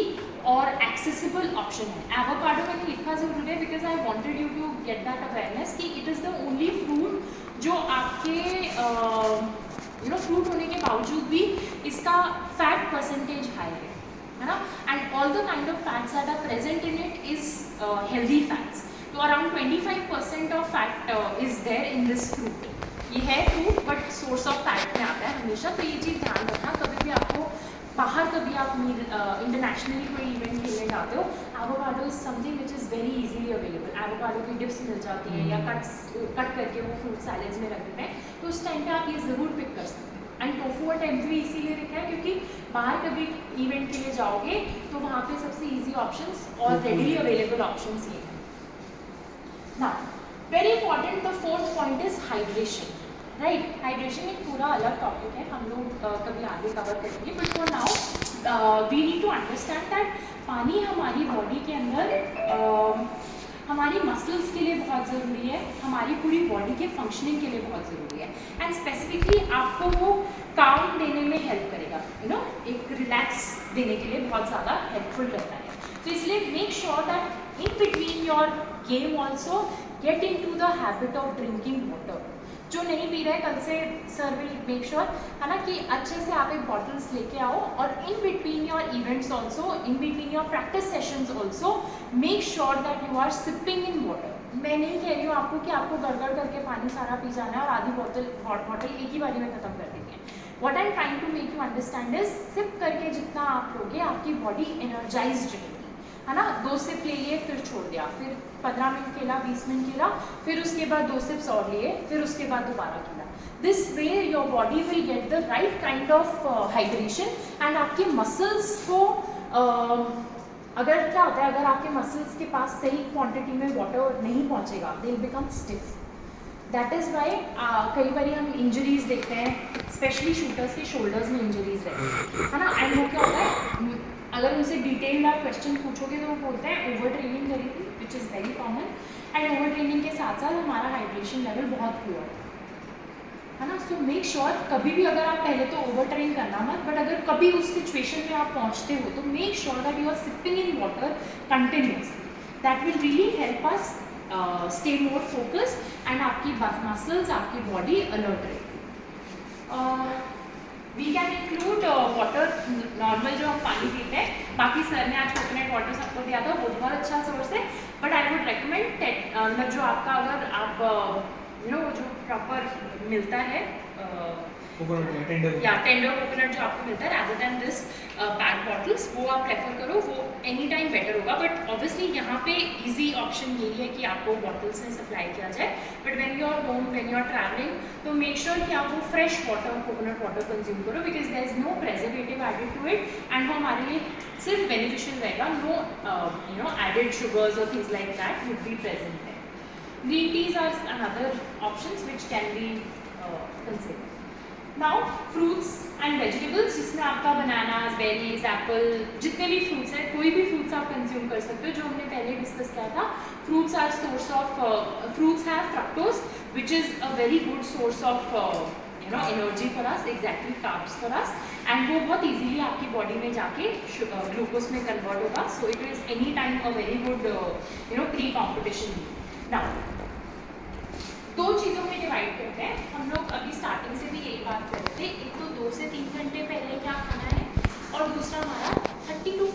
Speaker 1: और एक्सेसिबल ऑप्शन है। एवोकाडो मैंने लिखा जरूर है because I wanted you to get that awareness कि it is the only fruit जो आपके फ्रूट होने के बावजूद भी इसका फैट परसेंटेज हाई है ना, and all the kind of fats that are present in it is healthy fats. तो around 25% of fat is there in this fruit. ये है fruit but source of fat में आता है हमेशा, तो ये चीज़ ध्यान रखना। कभी भी आपको बाहर कभी आप इंटरनेशनली कोई इवेंट खेलने जाते हो, avocado is something which is very easily available. Avocado की डिप्स मिल जाती हैं या कट करके वो फ्रूट सैलेड्स में रख देते हैं, तो उस टाइम पे आप ये ज़रूर पिक कर सकते हैं। एंड टोफू और टेम्पे भी इसीलिए लिखा है क्योंकि बाहर कभी इवेंट के लिए जाओगे तो वहाँ पे सबसे ईजी ऑप्शंस और रेडीली अवेलेबल ऑप्शंस ये हैं। Now very important, the fourth point is hydration, right. Hydration एक पूरा अलग टॉपिक है, हम लोग कभी आगे कवर करेंगे, but for now we need to understand that पानी हमारी बॉडी के अंदर हमारी मसल्स के लिए बहुत ज़रूरी है, हमारी पूरी बॉडी के फंक्शनिंग के लिए बहुत ज़रूरी है, एंड स्पेसिफिकली आपको वो काम देने में हेल्प करेगा, एक रिलैक्स देने के लिए बहुत ज़्यादा हेल्पफुल रहता है। तो इसलिए make sure that in between your game also get into the habit of drinking water. जो नहीं पी रहे कल से सर विल मेक श्योर है ना कि अच्छे से आप एक बॉटल्स लेके आओ, और in between your events also, in between your practice sessions also make sure that you are sipping in water. मैं नहीं कह रही हूँ आपको कि आपको गड़गड़ करके पानी सारा पी जाना है और आधी हॉट बॉटल एक ही बारी में ख़त्म कर देनी है। What I am trying to make you understand is sip करके जितना आप लोगे आपकी बॉडी एनर्जाइज्ड रहेगी, है ना। 2 सिप ले लिए फिर छोड़ दिया, फिर 15 मिनट खेला, 20 मिनट खेला, फिर उसके बाद 2 सिप्स और लिए, फिर उसके बाद दोबारा खेला। This way your body will get the right kind of hydration, and आपके मसल्स को अगर क्या होता है, अगर आपके मसल्स के पास सही क्वांटिटी में वाटर नहीं पहुंचेगा, they will become stiff. That is Y कई बार हम इंजरीज देखते हैं, स्पेशली शूटर्स के शोल्डर्स में इंजरीज रहती है ना। एंड वो क्या होता है, अगर उनसे डिटेल्ड आप क्वेश्चन पूछोगे तो वो बोलते हैं ओवर ट्रेनिंग करी थी, which is very common, and over training के साथ साथ हमारा हाइड्रेशन लेवल बहुत पुअर है ना। सो मेक श्योर कभी भी, अगर आप पहले तो ओवर ट्रेन करना मत, बट अगर कभी उस सिचुएशन में आप पहुंचते हो तो make sure that you are sipping in water continuously. That will really help us stay more focused, and आपकी मसल्स, आपकी बॉडी अलर्ट रहेगी। We can include water, normal जो हम पानी पीते हैं, बाकी सर ने आज कोकोनट वाटर सबको दिया था, वो बहुत अच्छा सोर्स है, बट आई वुड रेकमेंड मतलब जो आपका, अगर आप वो जो प्रॉपर मिलता है या टेंडर कोकोनट जो आपको मिलता है rather than this pack bottles, वो आप प्रेफर करो, वो एनी टाइम बेटर होगा। बट ऑब्वियसली यहाँ पे इजी ऑप्शन यही है कि आपको बॉटल्स में सप्लाई किया जाए, but when you are home, when you are travelling, तो मेक श्योर कि आप वो fresh water, coconut water consume करो, because there is no preservative added to it, and वो हमारे लिए सिर्फ बेनिफिशियल रहेगा, नो एडेड शुगर्स और things like that would be present है। Green teas are another options which can be considered. Now fruits and vegetables, जिसमें आपका bananas, berries, Apple, जितने भी फ्रूट्स हैं, कोई भी फ्रूट्स आप कंज्यूम कर सकते हो। जो हमने पहले डिस्कस किया था, fruits are source of, fruits have fructose which is a very good source of energy for us, exactly carbs for us, and वो बहुत इजीली आपकी बॉडी में जाके ग्लूकोज में कन्वर्ट होगा। So it is any time a very good pre competition. Now 2 चीज़ों में divide करते हैं हम लोग, अभी स्टार्टिंग से भी यही बात कर रहे थे। एक तो 2 से 3 घंटे पहले क्या खाना है, और दूसरा हमारा 30 to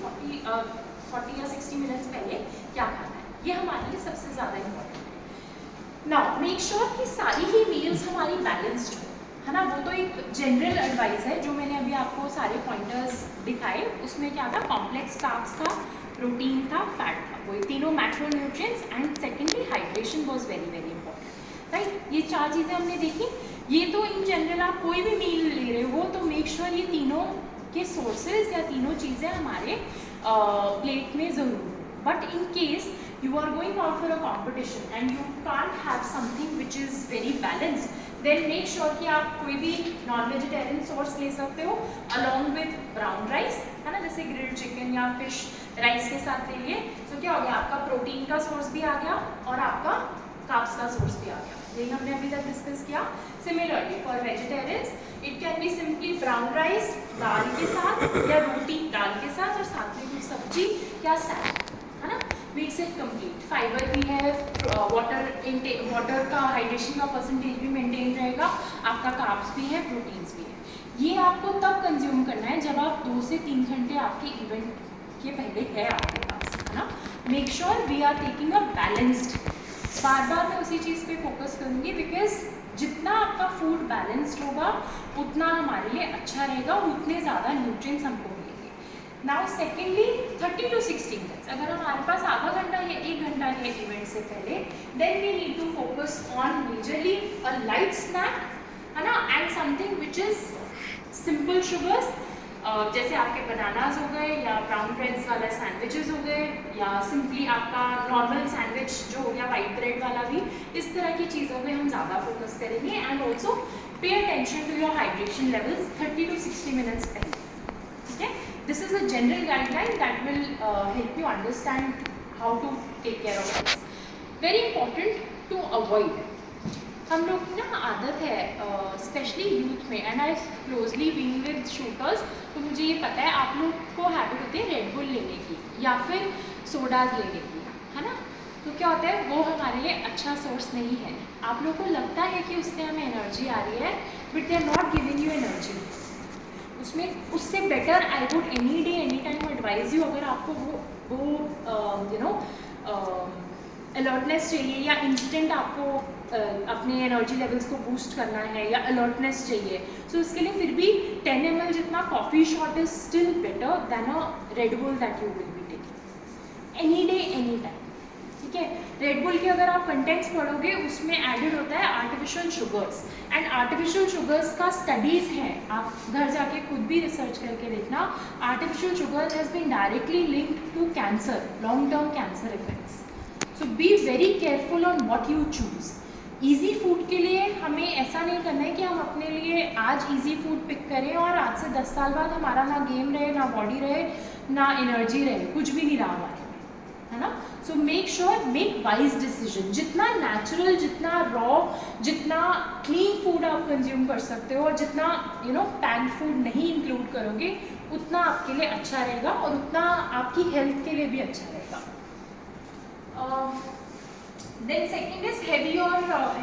Speaker 1: 40 या 60 मिनट्स पहले क्या खाना है। ये हमारे लिए सबसे ज़्यादा इम्पोर्टेंट है। नाउ मेक श्योर कि सारी ही मील्स हमारी बैलेंस्ड हो, है ना। वो तो एक जनरल एडवाइस है, जो मैंने अभी आपको सारे पॉइंटर्स दिखाए, उसमें क्या था, कॉम्प्लेक्स कार्ब्स था, प्रोटीन था, फैट था, वो तीनों macro nutrients, and secondly hydration was very very important, right. ये 4 चीज़ें हमने देखी। ये तो इन जनरल आप कोई भी मील ले रहे हो तो मेक श्योर ये तीनों के सोर्सेज या तीनों चीज़ें हमारे प्लेट में ज़रूर हो। But in case you are going out for a competition and you can't have something which is very balanced, then make sure कि आप कोई भी नॉन वेजिटेरियन सोर्स ले सकते हो along with ब्राउन राइस, है ना, जैसे ग्रिल्ड चिकन या फिश राइस के साथ ले लिए। तो क्या हो गया, आपका प्रोटीन का सोर्स भी आ गया और आपका कार्ब्स का सोर्स भी आ गया। यही हमने अभी तक डिस्कस किया। Similarly for vegetarians it can be simply brown rice दाल के साथ या रोटी दाल के साथ और साथ में कुछ सब्जी या सैलड, है ना, मेक्स इट कंप्लीट। फाइबर भी है, वाटर का हाइड्रेशन का परसेंटेज भी मेंटेन रहेगा, आपका कार्ब्स भी है, प्रोटीन्स भी है। ये आपको तब कंज्यूम करना है जब आप 2 से 3 घंटे आपके इवेंट के पहले है आपके पास, है ना। Make sure we are taking a balanced. बार बार मैं उसी चीज़ पे फोकस करूँगी बिकॉज जितना आपका फूड बैलेंस्ड होगा उतना हमारे लिए अच्छा रहेगा और उतने ज़्यादा न्यूट्रिएंट्स हमको मिलेंगे। नाउ सेकेंडली 30 to 60 मिनट्स, अगर हमारे पास आधा घंटा या 1 घंटा है इवेंट से पहले, then we need to focus on majorly a light snack, है ना, and something which is simple sugars, जैसे आपके बनानाज हो गए या ब्राउन ब्रेड्स वाला सैंडविचेस हो गए या सिंपली आपका नॉर्मल सैंडविच जो हो गया वाइट ब्रेड वाला भी। इस तरह की चीज़ों पे हम ज़्यादा फोकस करेंगे and also pay attention to your hydration levels 30 to 60 minutes पहले, ठीक है। This is a general guideline that will help you understand how to take care of this. Very important to avoid, हम लोग की ना आदत है स्पेशली यूथ में, and I closely being with shooters, तो मुझे ये पता है आप लोग को हैबिट होती है रेड बुल लेने की या फिर सोडाज लेने की, है ना। तो क्या होता है वो हमारे लिए अच्छा सोर्स नहीं है। आप लोग को लगता है कि उससे हमें एनर्जी आ रही है but they are not giving you energy. उसमें उससे better I would any day any time advise you, अगर आपको वो यू नो अलर्टनेस चाहिए या इंस्टेंट आपको अपने एनर्जी लेवल्स को बूस्ट करना है या अलर्टनेस चाहिए, सो इसके लिए फिर भी 10 ml जितना coffee shot is still better than a red bull that you will be taking any day any time, ठीक है। रेड बुल के अगर आप कंटेंट्स पढ़ोगे उसमें एडेड होता है artificial sugars, and artificial sugars का स्टडीज़ हैं, आप घर जाके खुद भी रिसर्च करके देखना। Artificial sugar has been directly linked to cancer, long term cancer effects. So be very careful on what you choose. Easy food के लिए हमें ऐसा नहीं करना है कि हम अपने लिए आज ईजी फूड पिक करें और आज से 10 साल बाद हमारा ना गेम रहे, ना बॉडी रहे, ना एनर्जी रहे, कुछ भी नहीं रहा हमारे, है ना। सो make sure make wise decision. जितना नेचुरल, जितना रॉ, जितना क्लीन फूड आप कंज्यूम कर सकते हो और जितना यू नो पैक्ड फूड नहीं इंक्लूड करोगे उतना आपके लिए अच्छा रहेगा और उतना आपकी हेल्थ के लिए भी अच्छा रहेगा। देन सेकेंड इज हैवी और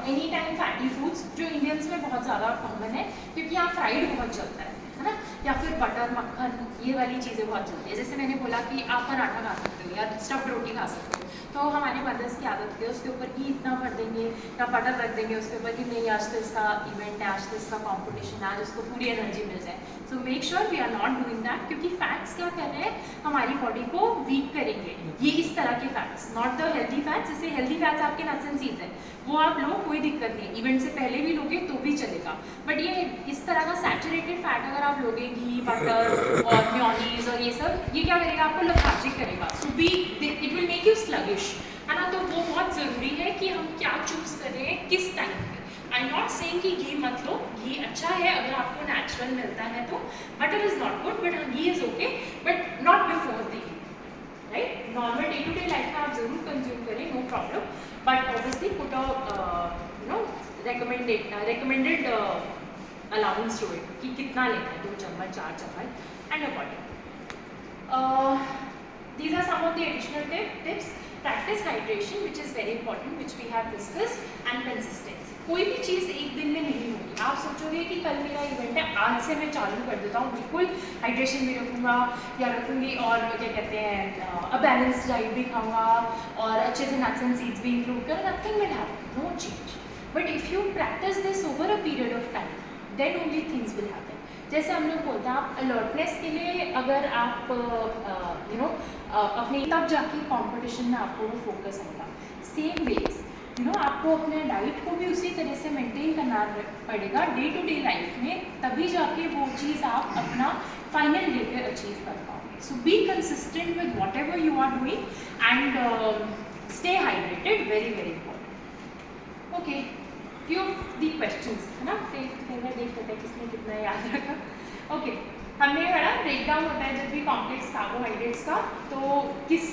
Speaker 1: एनी टाइम फैटी फूड्स, जो इंडियंस में बहुत ज़्यादा कॉमन है क्योंकि यहाँ फ्राइड बहुत चलता है ना, या फिर बटर मक्खन, ये वाली चीज़ें बहुत चलती है। जैसे मैंने बोला कि आप पराठा खा सकते हो या स्टफ्ड रोटी खा सकते हो, तो हमारी मदर्स की आदत है उसके ऊपर घी इतना भर देंगे या बटर रख देंगे उसके ऊपर कि नहीं आज तो इसका इवेंट है, आज तो इसका कॉम्पिटिशन है, आज उसको पूरी एनर्जी मिल जाए। So make sure we are not doing that, क्योंकि फैट्स क्या कर रहे हैं हमारी बॉडी को वीक करेंगे। ये इस तरह के fats, not the healthy fats. जैसे हेल्दी फैट्स आपके नट्स एंड सीड्स हैं, वो आप लो कोई दिक्कत नहीं, इवेंट से पहले भी लोगे तो भी चलेगा। बट ये इस तरह का सैचुरेटेड फैट अगर आप लोगे, घी, बटर और मेयोनीज और ये सब, ये क्या करेगा आपको लेथार्जिक करेगा। So be it will make you sluggish, है ना। तो वो बहुत ज़रूरी है कि हम क्या चूज़ करें किस टाइम पे। आई नॉट सेइंग कि घी मत लो, घी अच्छा है अगर आपको नेचुरल मिलता है तो, butter is not good, but ghee is okay, but not before the right. Normal day to day life में आप जरूर कंज्यूम करें, no problem, but obviously put a you know recommended allowance to it कि कितना लेना है, 2 चम्मच 4 चम्मच and according. These are some of the additional tips. Practice hydration, which is very important, which we have discussed, and consistency. कोई भी चीज़ एक दिन में नहीं होगी। आप सोचोगे कि कल मेरा इवेंट है, आज से मैं चालू कर देता हूँ, बिल्कुल हाइड्रेशन भी रखूँगा या रखूँगी और क्या कहते हैं बैलेंस डाइट भी खाऊँगा और अच्छे से नट्स एंड सीड्स भी इंक्लूड कर, nothing will happen, no change. But if you practice this over a period of time, then only things will happen. जैसे हम लोग बोलते हैं, आप अलर्टनेस के लिए अगर आप यू नो अपने तब जाके कंपटीशन में आपको वो फोकस आएगा। सेम वेज यू नो आपको अपने डाइट को भी उसी तरह से मेंटेन करना पड़ेगा डे टू डे लाइफ में, तभी जाके वो चीज़ आप अपना फाइनल डे पे अचीव कर पाओगे। So be consistent with whatever you are doing and stay hydrated, very very important. Okay, few of the questions, है ना, देख लेते हैं किसने कितना याद रखा। ओके, हमने पढ़ा ब्रेकडाउन होता है जब भी कॉम्प्लेक्स कार्बोहाइड्रेट्स का, तो किस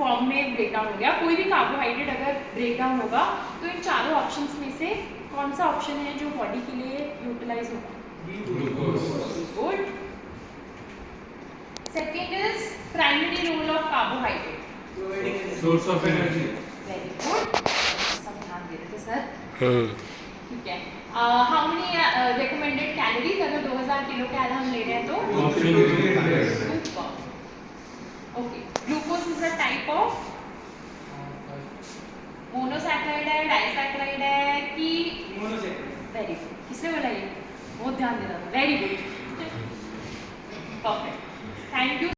Speaker 1: फॉर्म में ब्रेक डाउन हो गया। कोई भी कार्बोहाइड्रेट अगर ब्रेक डाउन होगा तो इन चारों ऑप्शंस में से कौन सा ऑप्शन है जो बॉडी के लिए यूटिलाइज होगा? Good. Second is primary role of carbohydrate,
Speaker 7: source of energy.
Speaker 1: Very good, सब ध्यान दे रहे थे सर। ठीक है, हाउ मेनी रिकमेंडेड कैलोरीज अगर 2000 किलो कैल हम ले रहे हैं तो?
Speaker 7: Option
Speaker 1: super. Okay, glucose is a type of monosaccharide है, डाइसैकेराइड है कि?
Speaker 5: मोनोसैकेराइड।
Speaker 1: वेरी गुड, किसने बोला ये? बहुत ध्यान दे रहा था, very good, perfect, thank you.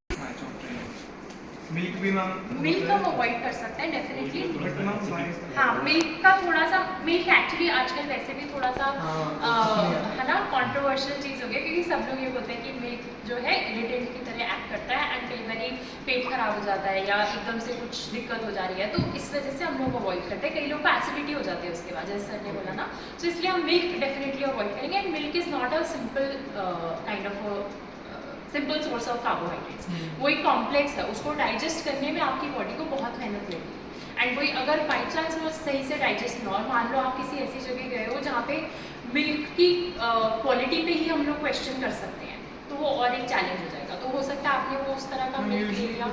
Speaker 5: Milk भी मैम,
Speaker 1: मिल्क हम अवॉइड कर सकते हैं डेफिनेटली।
Speaker 5: बट मैम
Speaker 1: हाँ, मिल्क का थोड़ा सा, मिल्क एक्चुअली आजकल वैसे भी थोड़ा सा है ना कंट्रोवर्शियल चीज़ हो गया, क्योंकि सब लोग ये बोलते हैं कि मिल्क जो है इरिटेंट की तरह एक्ट करता है एंड कई बार पेट खराब हो जाता है या एकदम से कुछ दिक्कत हो जा रही है, तो इस वजह से हम लोग अवॉइड करते हैं। कई लोग को एसिडिटी हो जाती है उसके बाद, जैसे सर ने बोला ना, तो इसलिए हम मिल्क डेफिनेटली अवॉइड करेंगे। And milk is not a simple kind of simple source of carbohydrates, वो एक कॉम्प्लेक्स है, उसको डाइजेस्ट करने में आपकी बॉडी को बहुत मेहनत लगेगी। एंड वही अगर बाई चांस वो सही से डाइजेस्ट ना हो, मान लो आप किसी ऐसी जगह गए हो जहाँ पे मिल्क की क्वालिटी पे ही हम लोग क्वेश्चन कर सकते हैं, तो वो और एक चैलेंज हो जाएगा। तो हो सकता है आपने वो उस तरह का मिल्क ले लिया।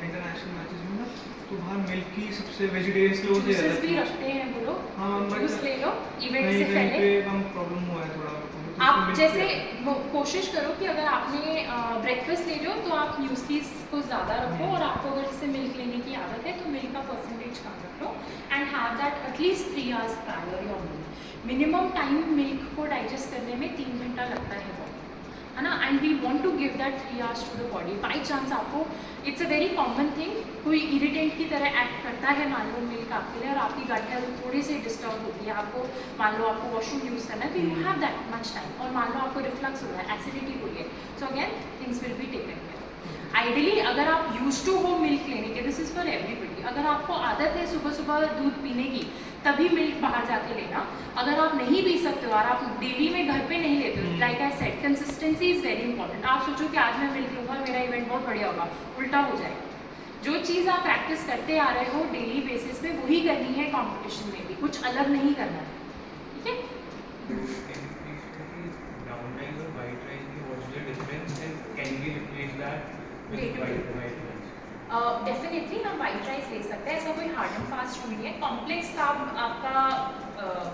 Speaker 5: इंटरनेशनल मैचेस में ना तो बाहर मिल्क की सबसे वेजिटेरियंस लोग
Speaker 1: जूसेस भी रखते हैं वो लोग,
Speaker 5: हाँ,
Speaker 1: जूस ले लो इवेंट
Speaker 5: नहीं
Speaker 1: से
Speaker 5: कहीं
Speaker 1: पहले।
Speaker 5: पे हम प्रॉब्लम हुआ है थोड़ा। तो
Speaker 1: आप
Speaker 5: मिल्क
Speaker 1: जैसे
Speaker 5: पे-
Speaker 1: कोशिश करो कि अगर आपने ब्रेकफास्ट ले रहे हो तो आप न्यूज़पीस को ज़्यादा रखो, और आपको अगर जैसे मिल्क लेने की आदत है तो मिल्क का परसेंटेज कम रख लो and have that at least 3 hours prior your meal. Minimum time milk को डाइजेस्ट करने में 3 घंटा लगता है बॉडी, है ना, and we want to give that 3 hours to the body. By chance आपको, it's a very common thing, कोई इरिटेंट की तरह एक्ट करता है मान लो मिल्क आपके लिए, और आपकी गट हेल्थ थोड़ी सी डिस्टर्ब होती है, आपको मान लो आपको वॉशरूम यूज़ करना है तो you have that much time, और मान लो आपको रिफ्लक्स हो रहा है, एसिडिटी हो रही है, so again things will be taken care. Ideally अगर आप यूज टू हो मिल्क लेने के, दिस इज़ फॉर एवरीबडी, अगर आपको आदत है सुबह सुबह दूध पीने की तभी मिल्क बाहर जाके लेना। अगर आप नहीं पी सकते हो और आप डेली में घर पे नहीं लेते हो, like I said consistency is very important. आप सोचो कि आज मैं मिल्क लूँगा और मेरा इवेंट बहुत बढ़िया होगा, उल्टा हो जाएगा। जो चीज़ आप प्रैक्टिस करते आ रहे हो डेली बेसिस पे वही करनी है कॉम्पिटिशन में भी, कुछ अलग नहीं करना है, ठीक है।
Speaker 7: Brown rice or white rice, what's the difference and can we replace that with
Speaker 1: Day to day.
Speaker 7: white rice?
Speaker 1: Definitely हम वाइट राइस ले सकते हैं, ऐसा कोई हार्ड एंड फास्ट नहीं है। कॉम्प्लेक्स कार्ब आपका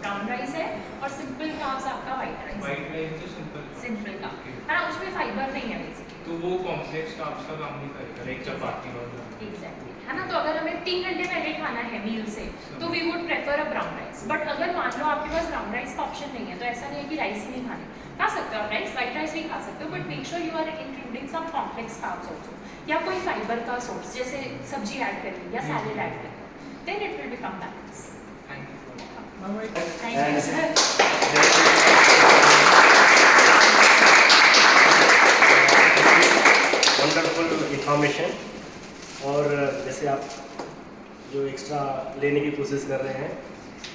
Speaker 1: ब्राउन राइस है और सिंपल कार्ब्स आपका वाइट राइस है।
Speaker 7: White rice तो simple
Speaker 1: का
Speaker 7: Okay.
Speaker 1: है ना, उसमें फाइबर नहीं है बेसिकली।
Speaker 7: तो वो कॉम्प्लेक्स कार्ब्स का काम नहीं करेगा, एक चपाती और
Speaker 1: एग्जैक्टली, है ना, तो अगर हमें 3 घंटे पहले खाना है मील से तो we would prefer a brown rice. But अगर मान लो आपके पास ब्राउन राइस का ऑप्शन नहीं है तो ऐसा नहीं है कि राइस ही नहीं खाने, खा सकते हो आप राइस, वाइट राइस भी खा सकते हो, but make sure you are including some complex carbs also, या कोई फाइबर का सोर्स जैसे सब्जी ऐड कर ली या सैलेड ऐड कर ली, then it will become balance. Thank you sir.
Speaker 3: Wonderful information. और जैसे आप जो एक्स्ट्रा लेने की कोशिश कर रहे हैं,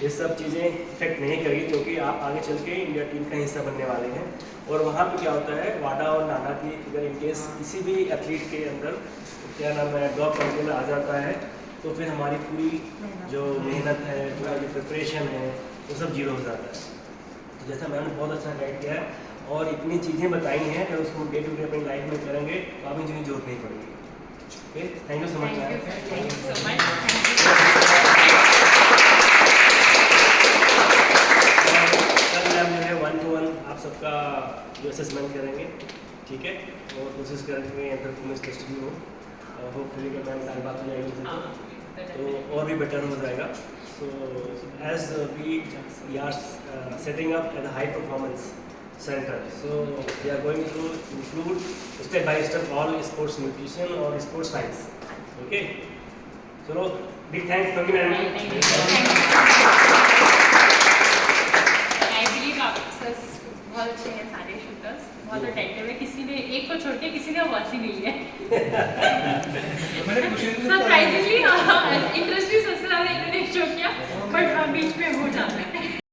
Speaker 3: ये सब चीज़ें इफेक्ट नहीं करेगी, क्योंकि आप आगे चल के इंडिया टीम का हिस्सा बनने वाले हैं। और वहाँ पे क्या होता है, वाडा और नाना की अगर इनकेस किसी भी एथलीट के अंदर क्या नाम है ड्रॉप कंट्रोल आ जाता है तो फिर हमारी पूरी जो मेहनत है, पूरा जो प्रिपरेशन है, वो सब जीरो हो जाता है। तो जैसा मैंने बहुत अच्छा गाइड किया है और इतनी चीज़ें बताई हैं, अगर उसको डे टू डे अपनी लाइफ में करेंगे तो आप इन चीज़ें जरूरत नहीं पड़ेगी। Okay, thank you so much.
Speaker 1: Thank you so much.
Speaker 3: कल मैम जो है 1-to-1 आप सबका जो असेसमेंट करेंगे, ठीक है, और कोशिश करेंगे एंटरप्रेन्योर्स टेस्ट भी हो, होपफुली कि मैम सारी बात हो जाएगी उनसे, तो और भी बेटर हो जाएगा। So as we are setting up at high performance center, so we are going to include step by step all sports nutrition or sports science. Okay, so big thanks to you.
Speaker 1: I believe आप sir बहुत अच्छे हैं, सारे shooters बहुत attentive है, किसी ने एक को छोड़ के किसी ने आवाज़ ही नहीं ली है। सरप्राइजिंगली इंटरेस्ट भी सबसे ज़्यादा इन्होंने शो किया, बट बीच में हो जाता है।